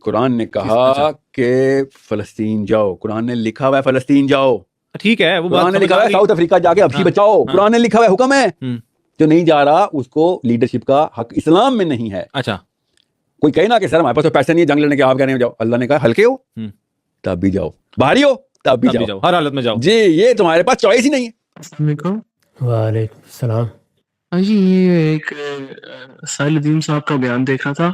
قرآن نے کہا کہ فلسطین جاؤ، قرآن نے لکھا ہوا ہے فلسطین جاؤ، ٹھیک ہے، وہ قرآن نے لکھا ہوا ہے ساؤتھ افریقہ جا کے حبشی بچاؤ، قرآن نے لکھا ہوا ہے، حکم ہے. جو نہیں جا رہا اس کو لیڈرشپ کا حق اسلام میں نہیں ہے. اچھا، کوئی کہے نا کہ سر ہمارے پاس تو پیسے نہیں ہے جنگ لڑنے کے، آپ کہہ رہے ہیں جاؤ. اللہ نے کہا ہلکے ہو تب بھی جاؤ، بھاری ہو تب بھی جاؤ، ہر حالت میں جاؤ. جی یہ تمہارے پاس چوائس ہی نہیں ہے. السلام علیکم. وعلیکم السلام. ہاں جی، یہ ایک ساحل الدین صاحب کا بیان دیکھا تھا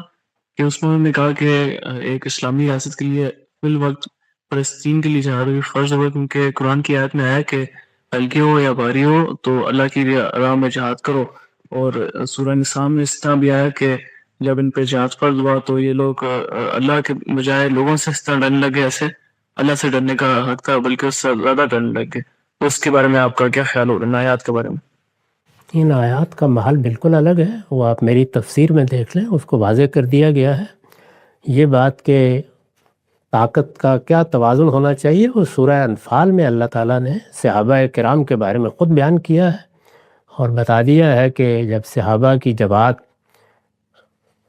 کہ اس میں انہوں نے کہا کہ ایک اسلامی ریاست کے لیے فی الوقت فلسطین کے لیے جہاد بھی فرض ہوگا، کیونکہ قرآن کی آیت میں آیا کہ ہلکے ہو یا بھاری ہو تو اللہ کی راہ میں جہاد کرو. اور سورہ نساء میں اس طرح بھی آیا کہ جب ان پہ جہاد فرض ہوا تو یہ لوگ اللہ کے بجائے لوگوں سے اس طرح ڈرنے لگے، ایسے اللہ سے ڈرنے کا حق تھا بلکہ اس سے زیادہ ڈرنے لگے. اس کے بارے میں آپ کا کیا خیال ہو رہا ہے ان آیات کے بارے میں؟ ان آیات کا محل بالکل الگ ہے، وہ آپ میری تفسیر میں دیکھ لیں، اس کو واضح کر دیا گیا ہے. یہ بات کہ طاقت کا کیا توازن ہونا چاہیے وہ سورہ انفال میں اللہ تعالیٰ نے صحابہ کرام کے بارے میں خود بیان کیا ہے اور بتا دیا ہے کہ جب صحابہ کی جماعت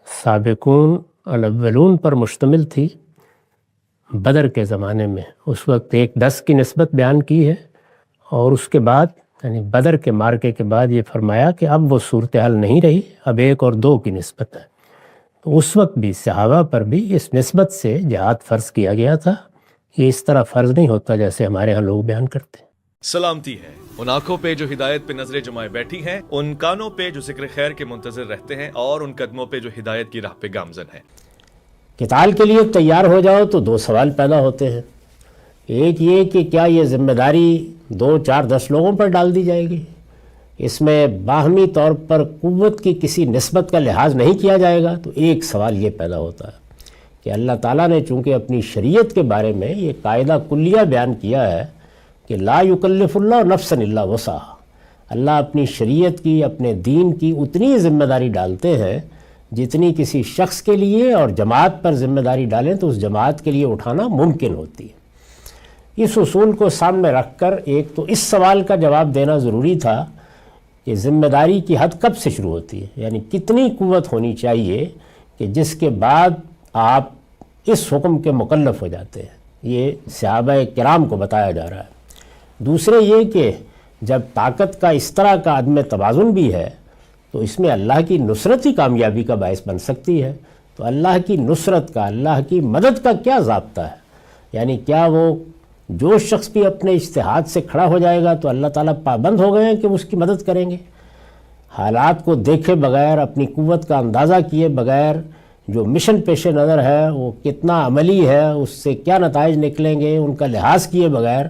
سابقون الاولون پر مشتمل تھی بدر کے زمانے میں، اس وقت 1-10 کی نسبت بیان کی ہے، اور اس کے بعد یعنی بدر کے مارکے کے بعد یہ فرمایا کہ اب وہ صورتحال نہیں رہی، اب 1 اور 2 کی نسبت ہے. تو اس وقت بھی صحابہ پر بھی اس نسبت سے جہاد فرض کیا گیا تھا. یہ اس طرح فرض نہیں ہوتا جیسے ہمارے ہاں لوگ بیان کرتے ہیں. سلامتی ہے ان آنکھوں پہ جو ہدایت پہ نظریں جمائے بیٹھی ہیں، ان کانوں پہ جو ذکر خیر کے منتظر رہتے ہیں، اور ان قدموں پہ جو ہدایت کی راہ پہ گامزن ہیں. قتال کے لیے تیار ہو جاؤ تو 2 سوال پیدا ہوتے ہیں. ایک یہ کہ کیا یہ ذمہ داری 2, 4, 10 لوگوں پر ڈال دی جائے گی؟ اس میں باہمی طور پر قوت کی کسی نسبت کا لحاظ نہیں کیا جائے گا. تو ایک سوال یہ پیدا ہوتا ہے کہ اللہ تعالیٰ نے چونکہ اپنی شریعت کے بارے میں یہ قاعدہ کلیہ بیان کیا ہے کہ لا یکلف اللہ نفسا الا وسعہا، اللہ اپنی شریعت کی، اپنے دین کی اتنی ذمہ داری ڈالتے ہیں جتنی کسی شخص کے لیے اور جماعت پر ذمہ داری ڈالیں تو اس جماعت کے لیے اٹھانا ممکن ہوتی ہے. اس اصول کو سامنے رکھ کر ایک تو اس سوال کا جواب دینا ضروری تھا کہ ذمہ داری کی حد کب سے شروع ہوتی ہے، یعنی کتنی قوت ہونی چاہیے کہ جس کے بعد آپ اس حکم کے مکلف ہو جاتے ہیں. یہ صحابہ کرام کو بتایا جا رہا ہے. دوسرے یہ کہ جب طاقت کا اس طرح کا عدم توازن بھی ہے تو اس میں اللہ کی نصرت ہی کامیابی کا باعث بن سکتی ہے. تو اللہ کی نصرت کا، اللہ کی مدد کا کیا ضابطہ ہے؟ یعنی کیا وہ جو شخص بھی اپنے اجتہاد سے کھڑا ہو جائے گا تو اللہ تعالیٰ پابند ہو گئے ہیں کہ اس کی مدد کریں گے؟ حالات کو دیکھے بغیر، اپنی قوت کا اندازہ کیے بغیر جو مشن پیش نظر ہے وہ کتنا عملی ہے، اس سے کیا نتائج نکلیں گے، ان کا لحاظ کیے بغیر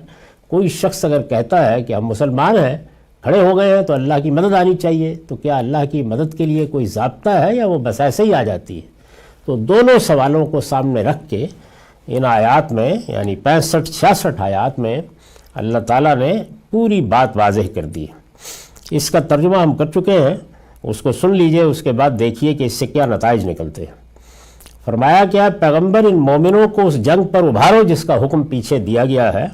کوئی شخص اگر کہتا ہے کہ ہم مسلمان ہیں، کھڑے ہو گئے ہیں تو اللہ کی مدد آنی چاہیے، تو کیا اللہ کی مدد کے لیے کوئی ضابطہ ہے یا وہ بس ایسے ہی آ جاتی ہے؟ تو دونوں سوالوں کو سامنے رکھ کے ان آیات میں یعنی 65-66 آیات میں اللہ تعالیٰ نے پوری بات واضح کر دی. اس کا ترجمہ ہم کر چکے ہیں، اس کو سن لیجئے، اس کے بعد دیکھیے کہ اس سے کیا نتائج نکلتے ہیں. فرمایا کہ پیغمبر ان مومنوں کو اس جنگ پر ابھارو جس کا حکم پیچھے دیا گیا ہے.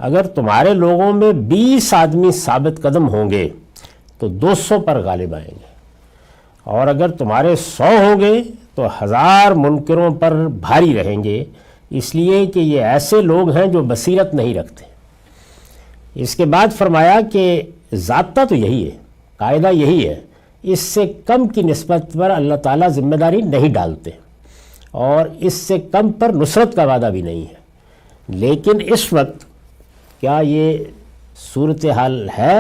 اگر تمہارے لوگوں میں 20 آدمی ثابت قدم ہوں گے تو 200 پر غالب آئیں گے، اور اگر تمہارے 100 ہوں گے تو 1000 منکروں پر بھاری رہیں گے، اس لیے کہ یہ ایسے لوگ ہیں جو بصیرت نہیں رکھتے. اس کے بعد فرمایا کہ ضابطہ تو یہی ہے، قاعدہ یہی ہے، اس سے کم کی نسبت پر اللہ تعالیٰ ذمہ داری نہیں ڈالتے، اور اس سے کم پر نصرت کا وعدہ بھی نہیں ہے. لیکن اس وقت کیا یہ صورتحال ہے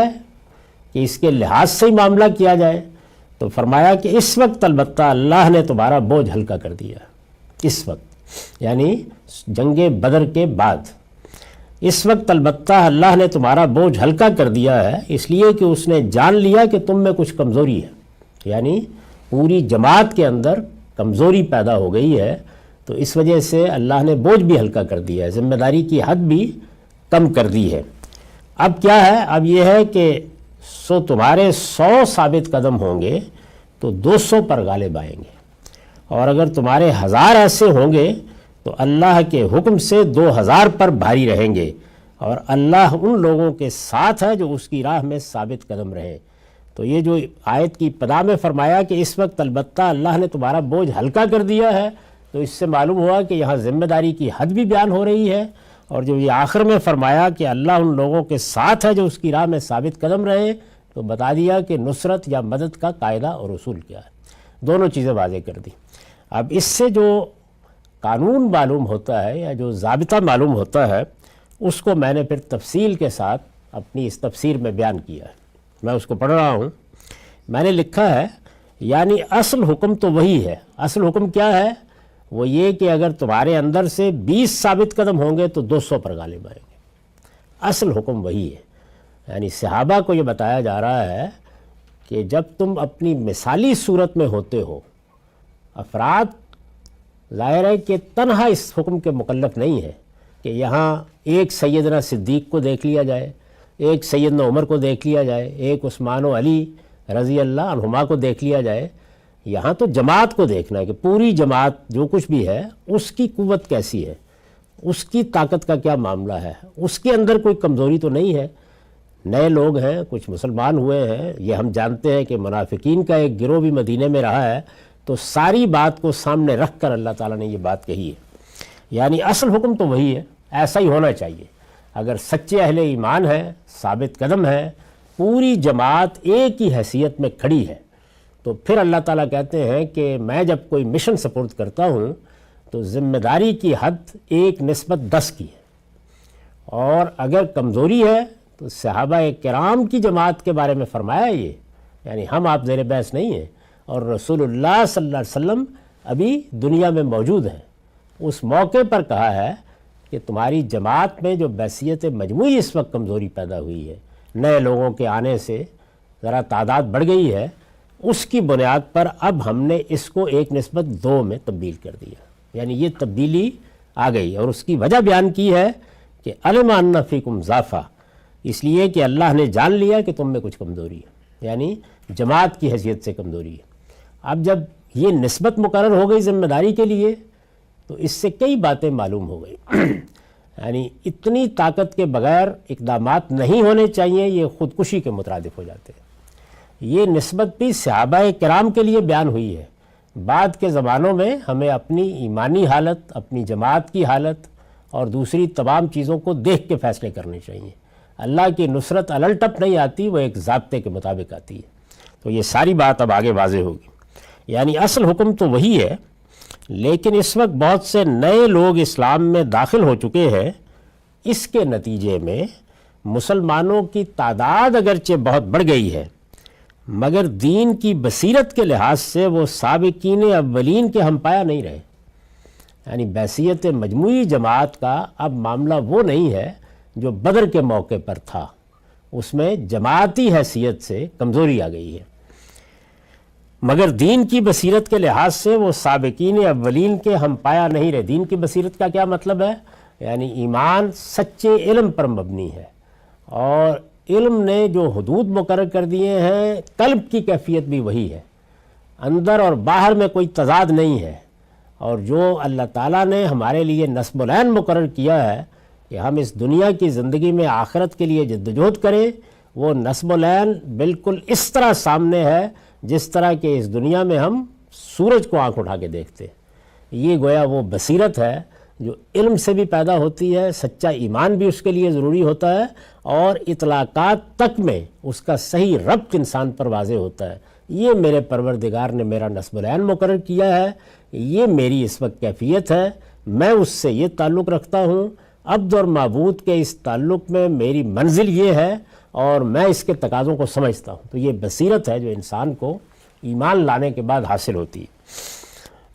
کہ اس کے لحاظ سے ہی معاملہ کیا جائے؟ تو فرمایا کہ اس وقت البتہ اللہ نے تمہارا بوجھ ہلکا کر دیا. اس وقت یعنی جنگ بدر کے بعد، اس وقت البتہ اللہ نے تمہارا بوجھ ہلکا کر دیا ہے، اس لیے کہ اس نے جان لیا کہ تم میں کچھ کمزوری ہے، یعنی پوری جماعت کے اندر کمزوری پیدا ہو گئی ہے. تو اس وجہ سے اللہ نے بوجھ بھی ہلکا کر دیا ہے، ذمہ داری کی حد بھی کم کر دی ہے. اب کیا ہے؟ اب یہ ہے کہ تمہارے 100 ثابت قدم ہوں گے تو 200 پر غالب آئیں گے، اور اگر تمہارے 1000 ایسے ہوں گے تو اللہ کے حکم سے 2000 پر بھاری رہیں گے، اور اللہ ان لوگوں کے ساتھ ہے جو اس کی راہ میں ثابت قدم رہیں. تو یہ جو آیت کی ابتدا میں فرمایا کہ اس وقت البتہ اللہ نے تمہارا بوجھ ہلکا کر دیا ہے، تو اس سے معلوم ہوا کہ یہاں ذمہ داری کی حد بھی بیان ہو رہی ہے، اور جو یہ آخر میں فرمایا کہ اللہ ان لوگوں کے ساتھ ہے جو اس کی راہ میں ثابت قدم رہے، تو بتا دیا کہ نصرت یا مدد کا قاعدہ اور اصول کیا ہے، دونوں چیزیں واضح کر دی۔ اب اس سے جو قانون معلوم ہوتا ہے یا جو ضابطہ معلوم ہوتا ہے، اس کو میں نے پھر تفصیل کے ساتھ اپنی اس تفسیر میں بیان کیا ہے، میں اس کو پڑھ رہا ہوں۔ میں نے لکھا ہے یعنی اصل حکم تو وہی ہے۔ اصل حکم کیا ہے؟ وہ یہ کہ اگر تمہارے اندر سے 20 ثابت قدم ہوں گے تو 200 پر غالب آئیں گے۔ اصل حکم وہی ہے، یعنی صحابہ کو یہ بتایا جا رہا ہے کہ جب تم اپنی مثالی صورت میں ہوتے ہو، افراد ظاہر ہے کہ تنہا اس حکم کے مکلف نہیں ہے کہ یہاں ایک سیدنا صدیق کو دیکھ لیا جائے، ایک سیدنا عمر کو دیکھ لیا جائے، ایک عثمان و علی رضی اللہ عنہما کو دیکھ لیا جائے۔ یہاں تو جماعت کو دیکھنا ہے کہ پوری جماعت جو کچھ بھی ہے اس کی قوت کیسی ہے، اس کی طاقت کا کیا معاملہ ہے، اس کے اندر کوئی کمزوری تو نہیں ہے۔ نئے لوگ ہیں، کچھ مسلمان ہوئے ہیں، یہ ہم جانتے ہیں کہ منافقین کا ایک گروہ بھی مدینے میں رہا ہے، تو ساری بات کو سامنے رکھ کر اللہ تعالیٰ نے یہ بات کہی ہے۔ یعنی اصل حکم تو وہی ہے، ایسا ہی ہونا چاہیے۔ اگر سچے اہل ایمان ہیں، ثابت قدم ہے، پوری جماعت ایک ہی حیثیت میں کھڑی ہے، تو پھر اللہ تعالیٰ کہتے ہیں کہ میں جب کوئی مشن سپورٹ کرتا ہوں تو ذمہ داری کی حد 1:10 کی ہے، اور اگر کمزوری ہے تو صحابہ کرام کی جماعت کے بارے میں فرمایا یہ، یعنی ہم آپ زیر بحث نہیں ہیں، اور رسول اللہ صلی اللہ علیہ وسلم ابھی دنیا میں موجود ہیں۔ اس موقع پر کہا ہے کہ تمہاری جماعت میں جو بحثیت مجموعی اس وقت کمزوری پیدا ہوئی ہے، نئے لوگوں کے آنے سے ذرا تعداد بڑھ گئی ہے، اس کی بنیاد پر اب ہم نے اس کو 1:2 میں تبدیل کر دیا، یعنی یہ تبدیلی آ گئی، اور اس کی وجہ بیان کی ہے کہ علم ان فیکم ضعفا، اس لیے کہ اللہ نے جان لیا کہ تم میں کچھ کمزوری ہے، یعنی جماعت کی حیثیت سے کمزوری ہے۔ اب جب یہ نسبت مقرر ہو گئی ذمہ داری کے لیے تو اس سے کئی باتیں معلوم ہو گئی، یعنی اتنی طاقت کے بغیر اقدامات نہیں ہونے چاہیے، یہ خودکشی کے مترادف ہو جاتے ہیں۔ یہ نسبت بھی صحابہ کرام کے لیے بیان ہوئی ہے۔ بعد کے زمانوں میں ہمیں اپنی ایمانی حالت، اپنی جماعت کی حالت اور دوسری تمام چیزوں کو دیکھ کے فیصلے کرنے چاہیے۔ اللہ کی نصرت الٹپ نہیں آتی، وہ ایک ضابطے کے مطابق آتی ہے۔ تو یہ ساری بات اب آگے واضح ہوگی۔ یعنی اصل حکم تو وہی ہے، لیکن اس وقت بہت سے نئے لوگ اسلام میں داخل ہو چکے ہیں، اس کے نتیجے میں مسلمانوں کی تعداد اگرچہ بہت بڑھ گئی ہے، مگر دین کی بصیرت کے لحاظ سے وہ سابقین اولین کے ہم پایا نہیں رہے۔ یعنی بحثیت مجموعی جماعت کا اب معاملہ وہ نہیں ہے جو بدر کے موقع پر تھا، اس میں جماعتی حیثیت سے کمزوری آ گئی ہے، مگر دین کی بصیرت کے لحاظ سے وہ سابقین اولین کے ہم پایا نہیں رہے۔ دین کی بصیرت کا کیا مطلب ہے؟ یعنی ایمان سچے علم پر مبنی ہے، اور علم نے جو حدود مقرر کر دیے ہیں، قلب کی کیفیت بھی وہی ہے، اندر اور باہر میں کوئی تضاد نہیں ہے، اور جو اللہ تعالیٰ نے ہمارے لیے نصب العین مقرر کیا ہے کہ ہم اس دنیا کی زندگی میں آخرت کے لیے جدوجہد کریں، وہ نصب العین بالکل اس طرح سامنے ہے جس طرح کہ اس دنیا میں ہم سورج کو آنکھ اٹھا کے دیکھتے ہیں۔ یہ گویا وہ بصیرت ہے جو علم سے بھی پیدا ہوتی ہے، سچا ایمان بھی اس کے لیے ضروری ہوتا ہے، اور اطلاقات تک میں اس کا صحیح ربط انسان پر واضح ہوتا ہے۔ یہ میرے پروردگار نے میرا نصب العین مقرر کیا ہے، یہ میری اس وقت کیفیت ہے، میں اس سے یہ تعلق رکھتا ہوں، عبد اور معبود کے اس تعلق میں میری منزل یہ ہے، اور میں اس کے تقاضوں کو سمجھتا ہوں۔ تو یہ بصیرت ہے جو انسان کو ایمان لانے کے بعد حاصل ہوتی ہے۔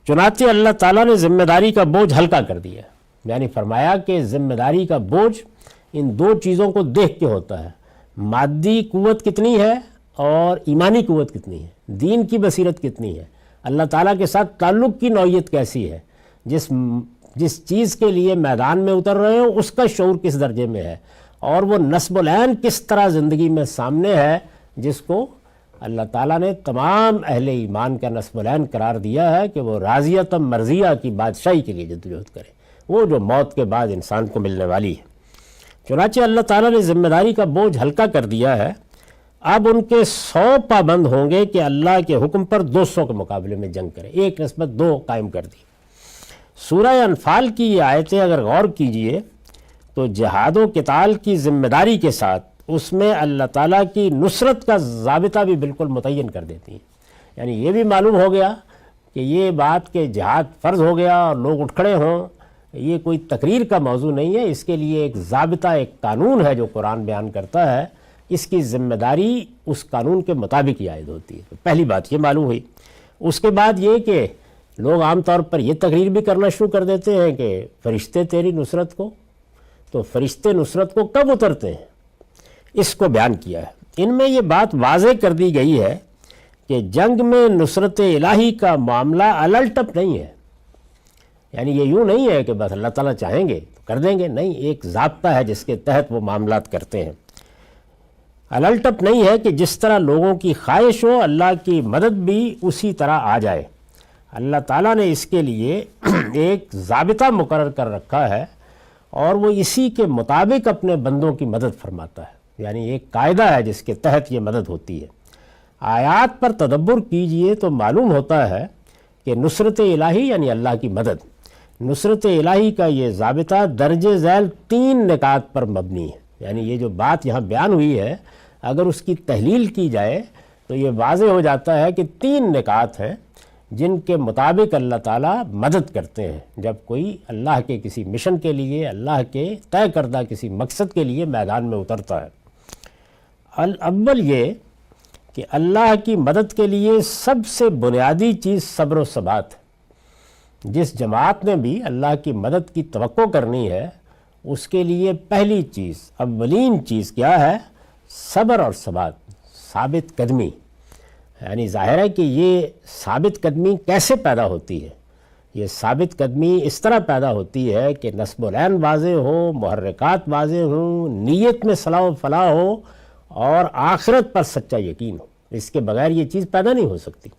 چنانچہ اللہ تعالیٰ نے ذمہ داری کا بوجھ ہلکا کر دیا، یعنی فرمایا کہ ذمہ داری کا بوجھ ان دو چیزوں کو دیکھ کے ہوتا ہے، مادی قوت کتنی ہے اور ایمانی قوت کتنی ہے، دین کی بصیرت کتنی ہے، اللہ تعالیٰ کے ساتھ تعلق کی نوعیت کیسی ہے، جس چیز کے لیے میدان میں اتر رہے ہو اس کا شعور کس درجے میں ہے، اور وہ نصب العین کس طرح زندگی میں سامنے ہے، جس کو اللہ تعالیٰ نے تمام اہل ایمان کا نصب العین قرار دیا ہے کہ وہ راضیۃ مرضیہ کی بادشاہی کے لیے جدوجہد کرے، وہ جو موت کے بعد انسان کو ملنے والی ہے۔ چنانچہ اللہ تعالیٰ نے ذمہ داری کا بوجھ ہلکا کر دیا ہے۔ اب ان کے 100 پابند ہوں گے کہ اللہ کے حکم پر 200 کے مقابلے میں جنگ کریں، 1:2 قائم کر دی۔ سورہ انفال کی یہ آیتیں اگر غور کیجئے تو جہاد و قتال کی ذمہ داری کے ساتھ اس میں اللہ تعالیٰ کی نصرت کا ضابطہ بھی بالکل متعین کر دیتی ہیں. یعنی یہ بھی معلوم ہو گیا کہ یہ بات کہ جہاد فرض ہو گیا اور لوگ اٹھ کھڑے ہوں، یہ کوئی تقریر کا موضوع نہیں ہے. اس کے لیے ایک ضابطہ، ایک قانون ہے جو قرآن بیان کرتا ہے. اس کی ذمہ داری اس قانون کے مطابق ہی عائد ہوتی ہے. پہلی بات یہ معلوم ہوئی. اس کے بعد یہ کہ لوگ عام طور پر یہ تقریر بھی کرنا شروع کر دیتے ہیں کہ فرشتے تیری نصرت کو، تو فرشتے نصرت کو کب اترتے ہیں، اس کو بیان کیا ہے. ان میں یہ بات واضح کر دی گئی ہے کہ جنگ میں نصرت الہی کا معاملہ الٹپ نہیں ہے. یعنی یہ یوں نہیں ہے کہ بس اللہ تعالیٰ چاہیں گے تو کر دیں گے، نہیں، ایک ضابطہ ہے جس کے تحت وہ معاملات کرتے ہیں. الٹپ نہیں ہے کہ جس طرح لوگوں کی خواہش ہو اللہ کی مدد بھی اسی طرح آ جائے. اللہ تعالیٰ نے اس کے لیے ایک ضابطہ مقرر کر رکھا ہے اور وہ اسی کے مطابق اپنے بندوں کی مدد فرماتا ہے. یعنی ایک قاعدہ ہے جس کے تحت یہ مدد ہوتی ہے. آیات پر تدبر کیجئے تو معلوم ہوتا ہے کہ نصرت الہی یعنی اللہ کی مدد، نصرت الہی کا یہ ضابطہ درجہ ذیل 3 نکات پر مبنی ہے. یعنی یہ جو بات یہاں بیان ہوئی ہے اگر اس کی تحلیل کی جائے تو یہ واضح ہو جاتا ہے کہ 3 نکات ہیں جن کے مطابق اللہ تعالیٰ مدد کرتے ہیں جب کوئی اللہ کے کسی مشن کے لیے، اللہ کے طے کردہ کسی مقصد کے لیے میدان میں اترتا ہے. الاول یہ کہ اللہ کی مدد کے لیے سب سے بنیادی چیز صبر و ثبات ہے. جس جماعت نے بھی اللہ کی مدد کی توقع کرنی ہے اس کے لیے پہلی چیز، اولین چیز کیا ہے؟ صبر اور ثبات، ثابت قدمی. یعنی ظاہر ہے کہ یہ ثابت قدمی کیسے پیدا ہوتی ہے؟ یہ ثابت قدمی اس طرح پیدا ہوتی ہے کہ نصب العین واضح ہو، محرکات واضح ہوں، نیت میں صلاح و فلاح ہو اور آخرت پر سچا یقین ہو. اس کے بغیر یہ چیز پیدا نہیں ہو سکتی.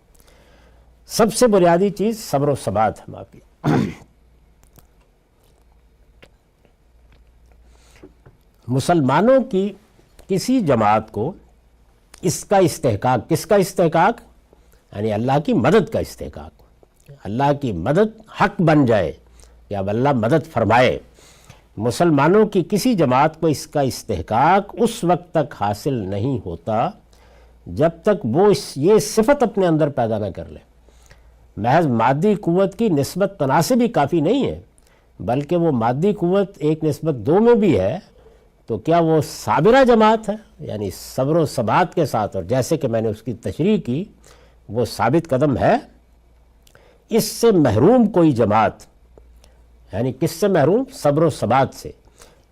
سب سے بنیادی چیز صبر و ثبات ہے. معافی. مسلمانوں کی کسی جماعت کو اس کا استحقاق، کس کا استحقاق؟ یعنی اللہ کی مدد کا استحقاق. اللہ کی مدد حق بن جائے کہ اب اللہ مدد فرمائے. مسلمانوں کی کسی جماعت کو اس کا استحقاق اس وقت تک حاصل نہیں ہوتا جب تک وہ یہ صفت اپنے اندر پیدا نہ کر لے. محض مادی قوت کی نسبت تناسب ہی کافی نہیں ہے، بلکہ وہ مادی قوت 1:2 میں بھی ہے. تو کیا وہ صابرہ جماعت ہے؟ یعنی صبر و ثبات کے ساتھ، اور جیسے کہ میں نے اس کی تشریح کی، وہ ثابت قدم ہے. اس سے محروم کوئی جماعت، یعنی کس سے محروم؟ صبر و ثبات سے.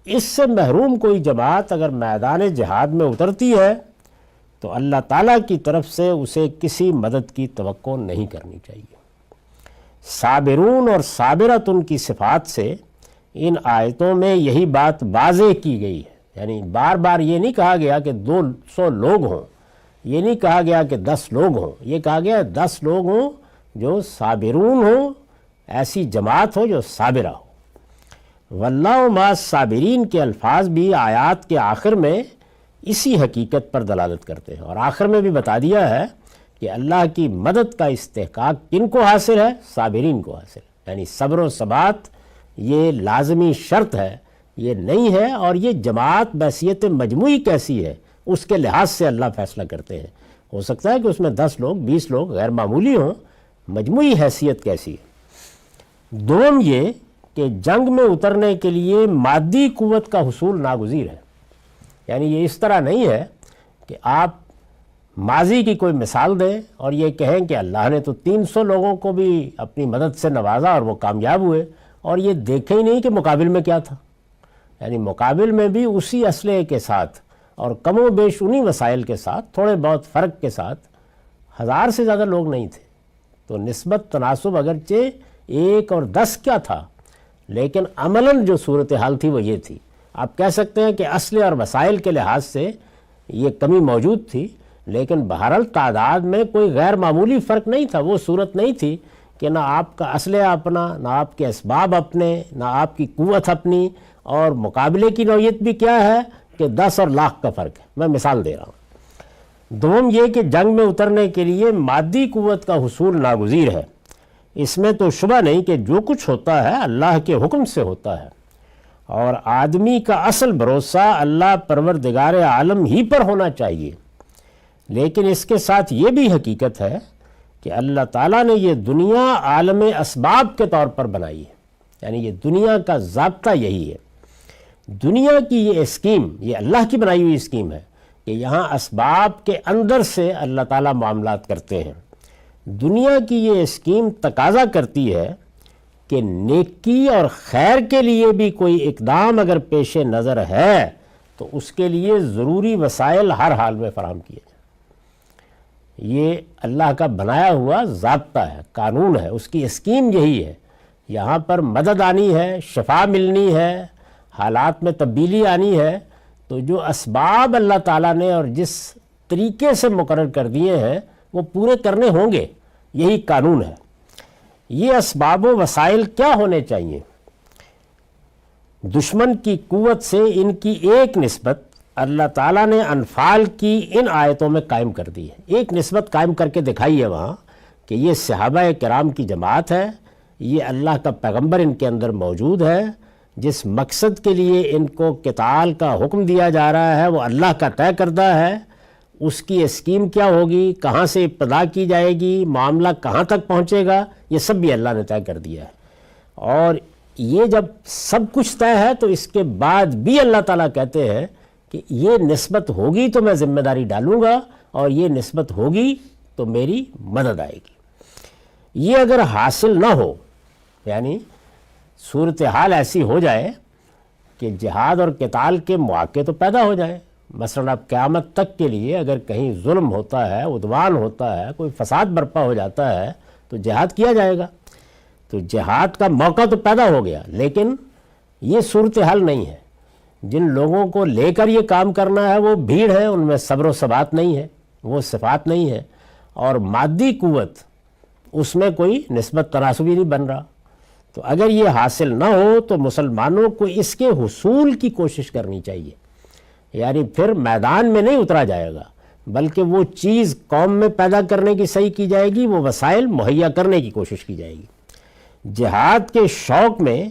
اس سے محروم کوئی جماعت اگر میدان جہاد میں اترتی ہے تو اللہ تعالیٰ کی طرف سے اسے کسی مدد کی توقع نہیں کرنی چاہیے. صابرون اور صابرت ان کی صفات سے ان آیتوں میں یہی بات واضح کی گئی ہے. یعنی بار بار یہ نہیں کہا گیا کہ 200 لوگ ہوں، یہ نہیں کہا گیا کہ 10 لوگ ہوں، یہ کہا گیا 10 لوگ ہوں جو صابرون ہوں، ایسی جماعت ہو جو صابرہ ہو. واللہ مع الصابرین کے الفاظ بھی آیات کے آخر میں اسی حقیقت پر دلالت کرتے ہیں، اور آخر میں بھی بتا دیا ہے کہ اللہ کی مدد کا استحقاق کن کو حاصل ہے؟ صابرین کو حاصل ہے. یعنی صبر و ثبات یہ لازمی شرط ہے، یہ نہیں ہے. اور یہ جماعت بحیثیت مجموعی کیسی ہے اس کے لحاظ سے اللہ فیصلہ کرتے ہیں. ہو سکتا ہے کہ اس میں 10 لوگ 20 لوگ غیر معمولی ہوں، مجموعی حیثیت کیسی ہے. دوم یہ کہ جنگ میں اترنے کے لیے مادی قوت کا حصول ناگزیر ہے. یعنی یہ اس طرح نہیں ہے کہ آپ ماضی کی کوئی مثال دیں اور یہ کہیں کہ اللہ نے تو 300 لوگوں کو بھی اپنی مدد سے نوازا اور وہ کامیاب ہوئے، اور یہ دیکھیں ہی نہیں کہ مقابل میں کیا تھا. یعنی مقابل میں بھی اسی اسلحے کے ساتھ اور کم و بیش انہی وسائل کے ساتھ، تھوڑے بہت فرق کے ساتھ 1000 سے زیادہ لوگ نہیں تھے. تو نسبت تناسب اگرچہ 1 اور 10 کیا تھا، لیکن عملاً جو صورتحال تھی وہ یہ تھی. آپ کہہ سکتے ہیں کہ اسلحے اور وسائل کے لحاظ سے یہ کمی موجود تھی، لیکن بہرحال تعداد میں کوئی غیر معمولی فرق نہیں تھا. وہ صورت نہیں تھی کہ نہ آپ کا اسلحہ اپنا، نہ آپ کے اسباب اپنے، نہ آپ کی قوت اپنی، اور مقابلے کی نوعیت بھی کیا ہے کہ 10 اور لاکھ کا فرق ہے. میں مثال دے رہا ہوں. دوم یہ کہ جنگ میں اترنے کے لیے مادی قوت کا حصول ناگزیر ہے. اس میں تو شبہ نہیں کہ جو کچھ ہوتا ہے اللہ کے حکم سے ہوتا ہے، اور آدمی کا اصل بھروسہ اللہ پروردگار عالم ہی پر ہونا چاہیے۔ لیکن اس کے ساتھ یہ بھی حقیقت ہے کہ اللہ تعالیٰ نے یہ دنیا عالم اسباب کے طور پر بنائی ہے، یعنی یہ دنیا کا ضابطہ یہی ہے۔ دنیا کی یہ اسکیم، یہ اللہ کی بنائی ہوئی اسکیم ہے کہ یہاں اسباب کے اندر سے اللہ تعالیٰ معاملات کرتے ہیں۔ دنیا کی یہ اسکیم تقاضا کرتی ہے کہ نیکی اور خیر کے لیے بھی کوئی اقدام اگر پیش نظر ہے تو اس کے لیے ضروری وسائل ہر حال میں فراہم کیے جائیں۔ یہ اللہ کا بنایا ہوا ضابطہ ہے، قانون ہے، اس کی اسکیم یہی ہے۔ یہاں پر مدد آنی ہے، شفا ملنی ہے، حالات میں تبدیلی آنی ہے، تو جو اسباب اللہ تعالیٰ نے اور جس طریقے سے مقرر کر دیے ہیں وہ پورے کرنے ہوں گے، یہی قانون ہے۔ یہ اسباب و وسائل کیا ہونے چاہیے؟ دشمن کی قوت سے ان کی ایک نسبت اللہ تعالیٰ نے انفال کی ان آیتوں میں قائم کر دی ہے۔ ایک نسبت قائم کر کے دکھائی ہے وہاں کہ یہ صحابہ کرام کی جماعت ہے، یہ اللہ کا پیغمبر ان کے اندر موجود ہے، جس مقصد کے لیے ان کو قتال کا حکم دیا جا رہا ہے وہ اللہ کا طے کردہ ہے۔ اس کی اسکیم کیا ہوگی، کہاں سے ابتدا کی جائے گی، معاملہ کہاں تک پہنچے گا، یہ سب بھی اللہ نے طے کر دیا ہے۔ اور یہ جب سب کچھ طے ہے تو اس کے بعد بھی اللہ تعالیٰ کہتے ہیں کہ یہ نسبت ہوگی تو میں ذمہ داری ڈالوں گا، اور یہ نسبت ہوگی تو میری مدد آئے گی۔ یہ اگر حاصل نہ ہو، یعنی صورتحال ایسی ہو جائے کہ جہاد اور قتال کے مواقع تو پیدا ہو جائیں، مثلا اب قیامت تک کے لیے اگر کہیں ظلم ہوتا ہے، عدوان ہوتا ہے، کوئی فساد برپا ہو جاتا ہے تو جہاد کیا جائے گا، تو جہاد کا موقع تو پیدا ہو گیا، لیکن یہ صورتحال نہیں ہے۔ جن لوگوں کو لے کر یہ کام کرنا ہے وہ بھیڑ ہے، ان میں صبر و ثبات نہیں ہے، وہ صفات نہیں ہے، اور مادی قوت اس میں کوئی نسبت تناسبی نہیں بن رہا۔ تو اگر یہ حاصل نہ ہو تو مسلمانوں کو اس کے حصول کی کوشش کرنی چاہیے، یعنی پھر میدان میں نہیں اترا جائے گا، بلکہ وہ چیز قوم میں پیدا کرنے کی صحیح کی جائے گی، وہ وسائل مہیا کرنے کی کوشش کی جائے گی۔ جہاد کے شوق میں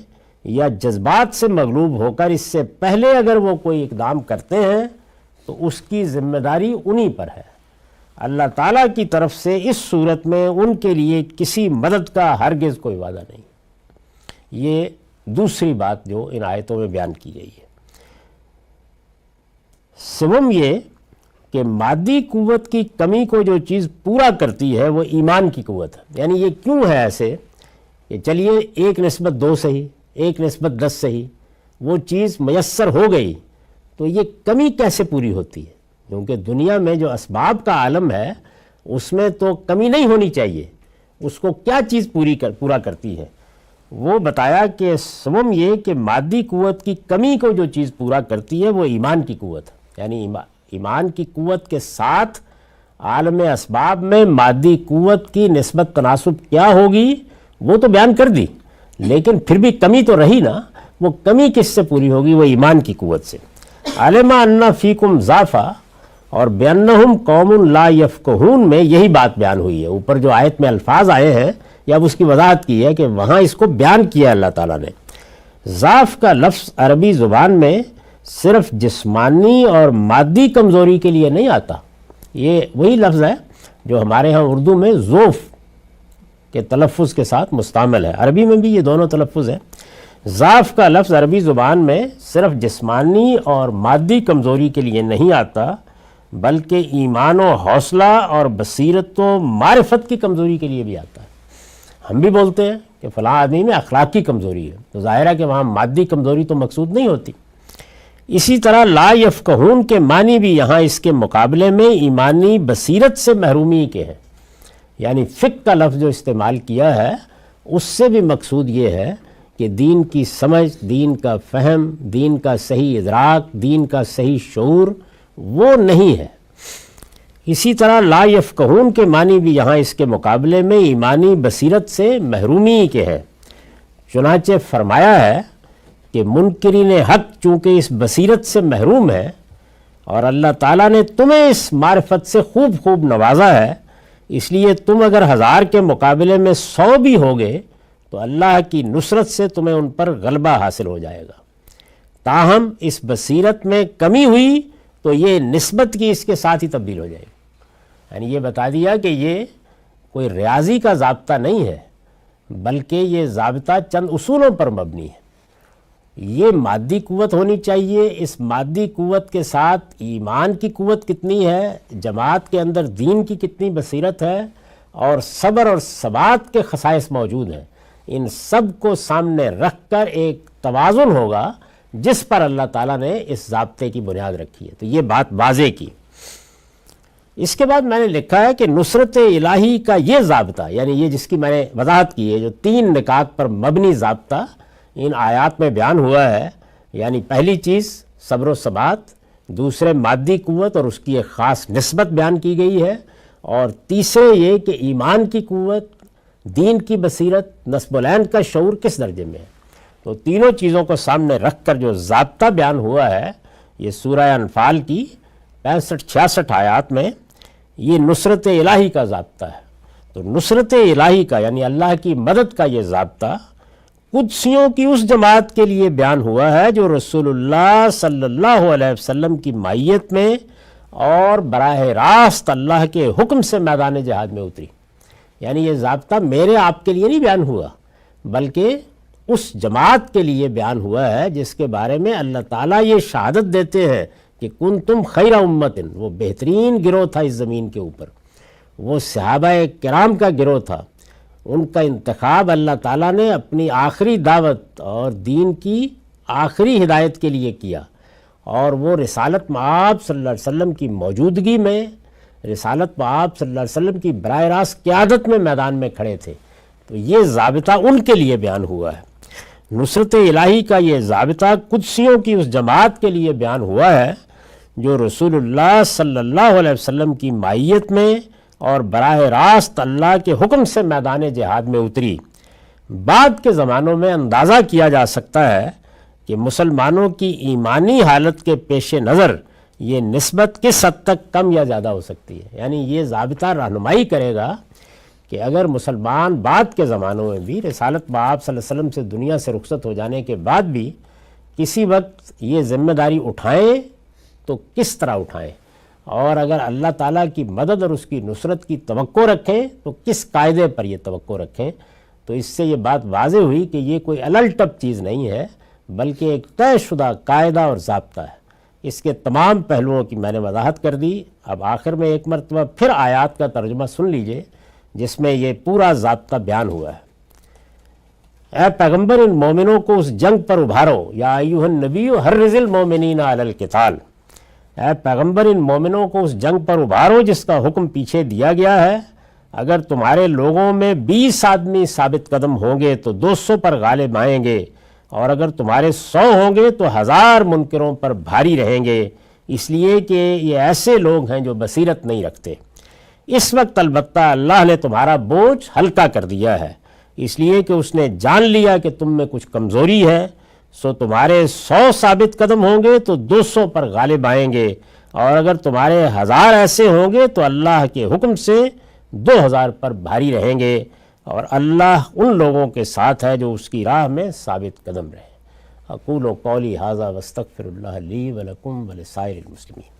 یا جذبات سے مغلوب ہو کر اس سے پہلے اگر وہ کوئی اقدام کرتے ہیں تو اس کی ذمہ داری انہی پر ہے۔ اللہ تعالیٰ کی طرف سے اس صورت میں ان کے لیے کسی مدد کا ہرگز کوئی وعدہ نہیں۔ یہ دوسری بات جو ان آیتوں میں بیان کی گئی ہے۔ سوم یہ کہ مادی قوت کی کمی کو جو چیز پورا کرتی ہے وہ ایمان کی قوت ہے۔ یعنی یہ کیوں ہے ایسے کہ چلیے 1:2 صحیح، 1:10 صحیح، وہ چیز میسر ہو گئی تو یہ کمی کیسے پوری ہوتی ہے؟ کیونکہ دنیا میں جو اسباب کا عالم ہے اس میں تو کمی نہیں ہونی چاہیے، اس کو کیا چیز پورا کرتی ہے؟ وہ بتایا کہ سوم یہ کہ مادی قوت کی کمی کو جو چیز پورا کرتی ہے وہ ایمان کی قوت ہے۔ یعنی ایمان کی قوت کے ساتھ عالم اسباب میں مادی قوت کی نسبت تناسب کیا ہوگی وہ تو بیان کر دی، لیکن پھر بھی کمی تو رہی نا۔ وہ کمی کس سے پوری ہوگی؟ وہ ایمان کی قوت سے۔ علم ان فیکم ضعفا اور بانہم قوم لا یفقہون میں یہی بات بیان ہوئی ہے۔ اوپر جو آیت میں الفاظ آئے ہیں یا اب اس کی وضاحت کی ہے کہ وہاں اس کو بیان کیا اللہ تعالیٰ نے۔ ضعف کا لفظ عربی زبان میں صرف جسمانی اور مادی کمزوری کے لیے نہیں آتا، یہ وہی لفظ ہے جو ہمارے ہاں اردو میں ضعف کے تلفظ کے ساتھ مستعمل ہے، عربی میں بھی یہ دونوں تلفظ ہیں۔ ضعف کا لفظ عربی زبان میں صرف جسمانی اور مادی کمزوری کے لیے نہیں آتا، بلکہ ایمان و حوصلہ اور بصیرت و معرفت کی کمزوری کے لیے بھی آتا ہے۔ ہم بھی بولتے ہیں کہ فلاں آدمی میں اخلاقی کمزوری ہے، تو ظاہر ہے کہ وہاں مادی کمزوری تو مقصود نہیں ہوتی۔ اسی طرح لا یفقہون کے معنی بھی یہاں اس کے مقابلے میں ایمانی بصیرت سے محرومی کے ہیں، یعنی فقہ کا لفظ جو استعمال کیا ہے اس سے بھی مقصود یہ ہے کہ دین کی سمجھ، دین کا فہم، دین کا صحیح ادراک، دین کا صحیح شعور وہ نہیں ہے۔ اسی طرح لا یفقہون کے معنی بھی یہاں اس کے مقابلے میں ایمانی بصیرت سے محرومی کے ہیں۔ چنانچہ فرمایا ہے کہ منکرین حق چونکہ اس بصیرت سے محروم ہے اور اللہ تعالیٰ نے تمہیں اس معرفت سے خوب نوازا ہے اس لیے تم اگر 1000 کے مقابلے میں 100 بھی ہوگے تو اللہ کی نصرت سے تمہیں ان پر غلبہ حاصل ہو جائے گا۔ تاہم اس بصیرت میں کمی ہوئی تو یہ نسبت کی اس کے ساتھ ہی تبدیل ہو جائے گی۔ یعنی یہ بتا دیا کہ یہ کوئی ریاضی کا ضابطہ نہیں ہے، بلکہ یہ ضابطہ چند اصولوں پر مبنی ہے۔ یہ مادی قوت ہونی چاہیے، اس مادی قوت کے ساتھ ایمان کی قوت کتنی ہے، جماعت کے اندر دین کی کتنی بصیرت ہے، اور صبر اور ثبات کے خصائص موجود ہیں۔ ان سب کو سامنے رکھ کر ایک توازن ہوگا جس پر اللہ تعالیٰ نے اس ضابطے کی بنیاد رکھی ہے۔ تو یہ بات واضح کی۔ اس کے بعد میں نے لکھا ہے کہ نصرت الہی کا یہ ضابطہ، یعنی یہ جس کی میں نے وضاحت کی ہے، جو 3 نکات پر مبنی ضابطہ ان آیات میں بیان ہوا ہے، یعنی پہلی چیز صبر و ثبات، دوسرے مادی قوت اور اس کی ایک خاص نسبت بیان کی گئی ہے، اور تیسرے یہ کہ ایمان کی قوت، دین کی بصیرت، نصب العین کا شعور کس درجے میں ہے۔ تو تینوں چیزوں کو سامنے رکھ کر جو ضابطہ بیان ہوا ہے، یہ سورہ انفال کی 65-66 آیات میں یہ نصرت الہی کا ضابطہ ہے۔ تو نصرت الہی کا یعنی اللہ کی مدد کا یہ ضابطہ قدسیوں کی اس جماعت کے لیے بیان ہوا ہے جو رسول اللہ صلی اللہ علیہ وسلم کی معیت میں اور براہ راست اللہ کے حکم سے میدان جہاد میں اتری۔ یعنی یہ ضابطہ میرے آپ کے لیے نہیں بیان ہوا، بلکہ اس جماعت کے لیے بیان ہوا ہے جس کے بارے میں اللہ تعالیٰ یہ شہادت دیتے ہیں کہ کنتم خیر امتن، وہ بہترین گروہ تھا اس زمین کے اوپر، وہ صحابہ کرام کا گروہ تھا۔ ان کا انتخاب اللہ تعالیٰ نے اپنی آخری دعوت اور دین کی آخری ہدایت کے لیے کیا، اور وہ رسالت مآب صلی اللہ علیہ وسلم کی موجودگی میں، رسالت مآب صلی اللہ علیہ وسلم کی براہ راست قیادت میں میدان میں کھڑے تھے۔ تو یہ ضابطہ ان کے لیے بیان ہوا ہے۔ نصرت الہی کا یہ ضابطہ قدسیوں کی اس جماعت کے لیے بیان ہوا ہے جو رسول اللہ صلی اللہ علیہ وسلم کی معیت میں اور براہ راست اللہ کے حکم سے میدان جہاد میں اتری۔ بعد کے زمانوں میں اندازہ کیا جا سکتا ہے کہ مسلمانوں کی ایمانی حالت کے پیش نظر یہ نسبت کس حد تک کم یا زیادہ ہو سکتی ہے۔ یعنی یہ ضابطہ رہنمائی کرے گا کہ اگر مسلمان بعد کے زمانوں میں بھی رسالت مآب صلی اللہ علیہ وسلم سے دنیا سے رخصت ہو جانے کے بعد بھی کسی وقت یہ ذمہ داری اٹھائیں تو کس طرح اٹھائیں، اور اگر اللہ تعالیٰ کی مدد اور اس کی نصرت کی توقع رکھیں تو کس قاعدے پر یہ توقع رکھیں۔ تو اس سے یہ بات واضح ہوئی کہ یہ کوئی الٹپ چیز نہیں ہے، بلکہ ایک طے شدہ قاعدہ اور ضابطہ ہے۔ اس کے تمام پہلوؤں کی میں نے وضاحت کر دی۔ اب آخر میں ایک مرتبہ پھر آیات کا ترجمہ سن لیجئے جس میں یہ پورا ضابطہ بیان ہوا ہے۔ اے پیغمبر، ان مومنوں کو اس جنگ پر ابھارو، یا ایھا النبی حرض المومنین علی القتال، اے پیغمبر ان مومنوں کو اس جنگ پر ابھارو جس کا حکم پیچھے دیا گیا ہے۔ اگر تمہارے لوگوں میں 20 آدمی ثابت قدم ہوں گے تو 200 پر غالب آئیں گے، اور اگر تمہارے 100 ہوں گے تو 1000 منکروں پر بھاری رہیں گے، اس لیے کہ یہ ایسے لوگ ہیں جو بصیرت نہیں رکھتے۔ اس وقت البتہ اللہ نے تمہارا بوجھ ہلکا کر دیا ہے، اس لیے کہ اس نے جان لیا کہ تم میں کچھ کمزوری ہے، سو تمہارے 100 ثابت قدم ہوں گے تو 200 پر غالب آئیں گے، اور اگر تمہارے 1000 ایسے ہوں گے تو اللہ کے حکم سے 2000 پر بھاری رہیں گے، اور اللہ ان لوگوں کے ساتھ ہے جو اس کی راہ میں ثابت قدم رہے۔ اقول قولی ھذا واستغفر اللہ لی ولکم ولسائر المسلمین۔